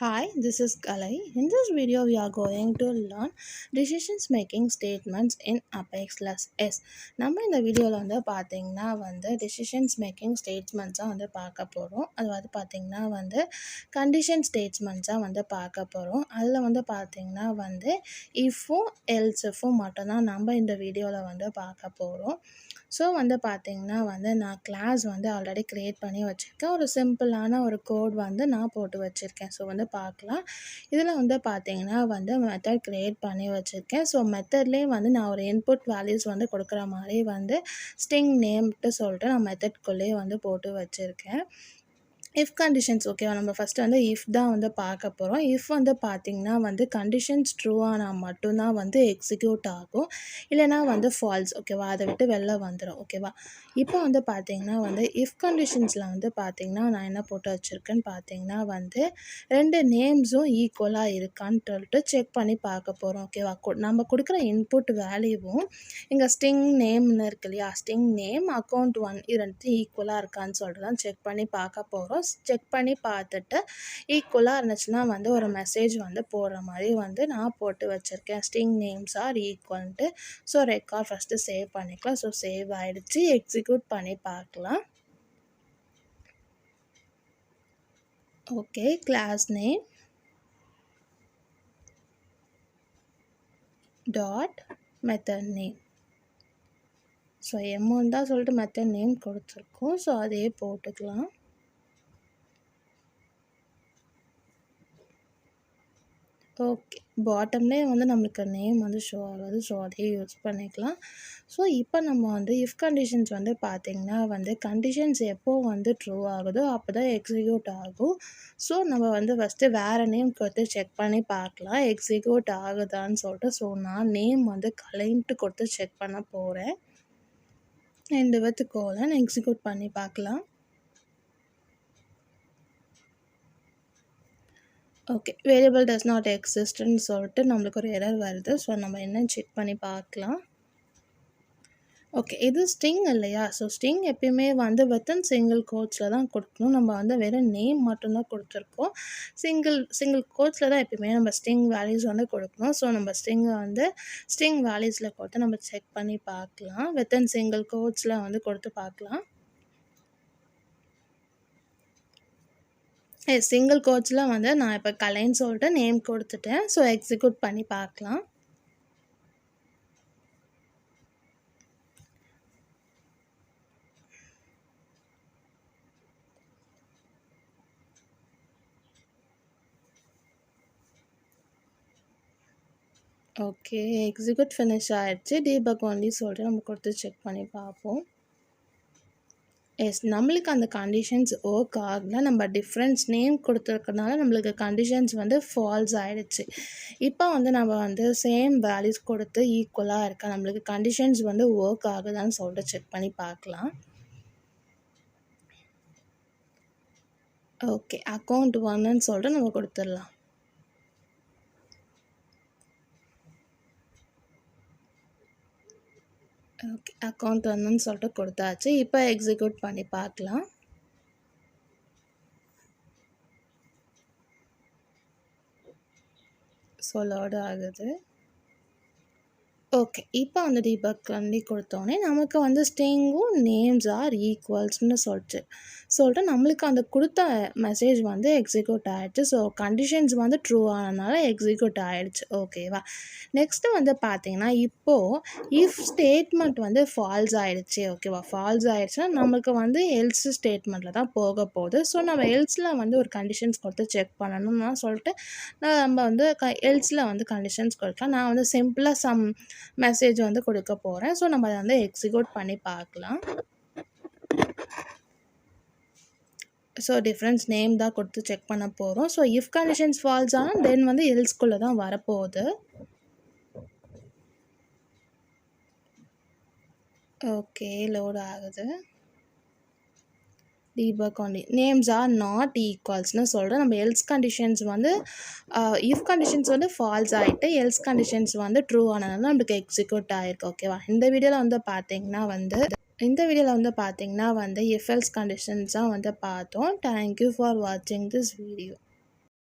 Hi, this is Kalai. In this video, we are going to learn decisions making statements in Apex plus S. நம்ம இந்த வீடியோவில் பார்த்தீங்கன்னா decisions making statements பார்க்க போகிறோம். அது பார்த்தீங்கன்னா condition statements பார்க்க போகிறோம். அதில் பார்த்தீங்கன்னா ifும் elseஃபும் மட்டும்தான் நம்ம இந்த வீடியோவில் பார்க்க போகிறோம். ஸோ பார்த்தீங்கன்னா நான் கிளாஸ் ஆல்ரெடி க்ரியேட் பண்ணி வச்சுருக்கேன். ஒரு சிம்பிளான ஒரு கோட் நான் போட்டு வச்சுருக்கேன். ஸோ பார்க்கலாம். இதில் பார்த்தீங்கன்னா மெத்தட் க்ரியேட் பண்ணி வச்சுருக்கேன். ஸோ மெத்தட்லேயே நான் ஒரு இன்புட் வேல்யூஸ் கொடுக்குற மாதிரி ஸ்ட்ரிங் நேம்ட்டு சொல்லிட்டு நான் மெத்தட்குள்ளேயே போட்டு வச்சுருக்கேன். இஃப் கண்டிஷன்ஸ் ஓகேவா, நம்ம ஃபஸ்ட்டு இஃப் தான் பார்க்க போகிறோம். இஃப் பார்த்திங்கன்னா கண்டிஷன்ஸ் ட்ரூ ஆனால் மட்டும்தான் எக்ஸிக்யூட் ஆகும், இல்லைனா ஃபால்ஸ் ஓகேவா, அதை விட்டு வெளில வந்துடும் ஓகேவா. இப்போ பார்த்திங்கன்னா இஃப் கண்டிஷன்ஸில் பார்த்திங்கன்னா நான் என்ன போட்டு வச்சுருக்கேன்னு பார்த்திங்கன்னா ரெண்டு நேம்ஸும் ஈக்குவலாக இருக்கான்னு சொல்லிட்டு செக் பண்ணி பார்க்க போகிறோம் ஓகேவா. நம்ம கொடுக்குற இன்புட் வேல்யூவும் இங்கே ஸ்ட்ரிங் நேம்னு இருக்கு இல்லையா, ஸ்ட்ரிங் நேம் அக்கௌண்ட் 1 இது ரெண்டு ஈக்குவலாக இருக்கான்னு சொல்லிட்டு தான் செக் பண்ணி பார்க்க போகிறோம். செக் பண்ணி பார்த்துட்டு ஈக்குவலாக இருந்துச்சுன்னா ஒரு மெசேஜ் போடுற மாதிரி நான் போட்டு வச்சுருக்கேன். String names are equal to. So record first save பண்ணிக்கலாம். ஸோ சேவ் ஆகிடுச்சு. எக்ஸிக்யூட் பண்ணி பார்க்கலாம். Okay, class name dot method name. So M one தான் சொல்லிட்டு மெத்தட் நேம் கொடுத்துருக்கோம். ஸோ அதே போட்டுக்கலாம். ஓகே, பாட்டம்லேயே நம்மளுக்கு நேம் ஷோ ஆகாது. ஸோ அதையே யூஸ் பண்ணிக்கலாம். ஸோ இப்போ நம்ம இஃப் கண்டிஷன்ஸ் பார்த்திங்கன்னா கண்டிஷன்ஸ் எப்போ ட்ரூ ஆகுதோ அப்போ தான் எக்ஸிக்யூட் ஆகும். ஸோ நம்ம ஃபஸ்ட்டு வேறு நேம் கொடுத்து செக் பண்ணி பார்க்கலாம் எக்ஸிக்யூட் ஆகுதான்னு சொல்லிட்டு. ஸோ நான் நேம் கலைன்ட்டு கொடுத்து செக் பண்ண போகிறேன். ரெண்டு வித் கோலன் எக்ஸிக்யூட் பண்ணி பார்க்கலாம். ஓகே, வேரியபிள் டஸ் நாட் எக்ஸிஸ்ட்னு சொல்லிட்டு நம்மளுக்கு ஒரு எரர் வருது. ஸோ நம்ம என்னன்னு செக் பண்ணி பார்க்கலாம். ஓகே, இது ஸ்ட்ரிங் இல்லையா. ஸோ ஸ்ட்ரிங் எப்பயுமே வித்தின் சிங்கிள் கோட்ஸில் தான் கொடுக்கணும். நம்ம வெறும் நேம் மட்டும்தான் கொடுத்துருக்கோம். சிங்கிள் கோட்ஸில் தான் எப்பயுமே நம்ம ஸ்ட்ரிங் வேல்யூஸ் கொடுக்கணும். ஸோ நம்ம ஸ்ட்ரிங்கை ஸ்ட்ரிங் வேல்யூஸில் கொடுத்து நம்ம செக் பண்ணி பார்க்கலாம். வித்தின் சிங்கிள் கோட்ஸில் கொடுத்து பார்க்கலாம். சிங்கிள் கோட்ஸில் நான் இப்போ கலைன்னு சொல்லிட்டு நேம் கொடுத்துட்டேன். ஸோ எக்ஸிக்யூட் பண்ணி பார்க்கலாம். ஓகே, எக்ஸிக்யூட் ஃபினிஷ் ஆகிடுச்சு. டீபக் ஒன்லி சொல்லிட்டு நம்ம கொடுத்து செக் பண்ணி பார்ப்போம். எஸ், நம்மளுக்கு அந்த கண்டிஷன்ஸ் ஒர்க் ஆகலை. நம்ம டிஃப்ரென்ஸ் நேம் கொடுத்துருக்கனால நம்மளுக்கு கண்டிஷன்ஸ் ஃபால்ஸ் ஆகிடுச்சு. இப்போ நம்ம சேம் வேல்யூஸ் கொடுத்து ஈக்குவலாக இருக்கா, நம்மளுக்கு கண்டிஷன்ஸ் ஒர்க் ஆகுதான்னு சொல்லிட்டு செக் பண்ணி பார்க்கலாம். ஓகே, அக்கௌண்ட் 1ன்னு சொல்லிட்டு நம்ம கொடுத்துடலாம். ஓகே, அக்கௌண்ட் 1ன்னு சொல்லிட்டு கொடுத்தாச்சு. இப்போ எக்ஸிக்யூட் பண்ணி பார்க்கலாம். ஸோ லோடு ஆகுது. ஓகே, இப்போ டீபக் பண்ணி கொடுத்தோன்னே நமக்கு ஸ்ட்ரிங்கும் நேம்ஸ் ஆர் ஈக்குவல்ஸ்னு சொல்லிட்டு நம்மளுக்கு கொடுத்த மெசேஜ் எக்ஸிக்யூட் ஆகிடுச்சு. ஸோ கண்டிஷன்ஸ் ட்ரூ ஆனதுனால எக்ஸிக்யூட் ஆகிடுச்சு ஓகேவா. நெக்ஸ்ட்டு பார்த்திங்கன்னா இப்போது இஃப் ஸ்டேட்மெண்ட் ஃபால்ஸ் ஆகிடுச்சு ஓகேவா. ஃபால்ஸ் ஆகிடுச்சுன்னா நம்மளுக்கு எல்ஸ் ஸ்டேட்மெண்ட்டில் தான் போக போகுது. ஸோ நம்ம எல்ஸில் ஒரு கண்டிஷன்ஸ் கொடுத்து செக் பண்ணணும்னா சொல்லிட்டு நம்ம எல்ஸில் கண்டிஷன்ஸ் கொடுக்கலாம். நான் சிம்பிளாக சம் மெசேஜ் கொடுக்க போகிறேன். ஸோ நம்ம அதை எக்ஸிக்யூட் பண்ணி பார்க்கலாம். ஸோ டிஃப்ரென்ஸ் நேம் தான் கொடுத்து செக் பண்ண போகிறோம். ஸோ இஃப் கண்டிஷன்ஸ் ஃபால்ஸ் ஆனால் தென் எல்ஸ்குள்ளே தான் வரப்போகுது. ஓகே, லோட் ஆகுது. டீபக் ஒன்லி நேம்ஸ் ஆர் நாட் ஈக்குவல்ஸ்னு சொல்லிட்டு நம்ம else conditions if conditions false ஆகிட்டு எல்ஸ் கண்டிஷன்ஸ் ட்ரூ ஆனதுனால நம்மளுக்கு எக்ஸிக்யூட் ஆகிருக்கு ஓகேவா. இந்த வீடியோவில் பார்த்தீங்கன்னா இஃப் எல்ஸ் கண்டிஷன்ஸ் தான் பார்த்தோம். தேங்க்யூ ஃபார் வாட்சிங் திஸ் வீடியோ.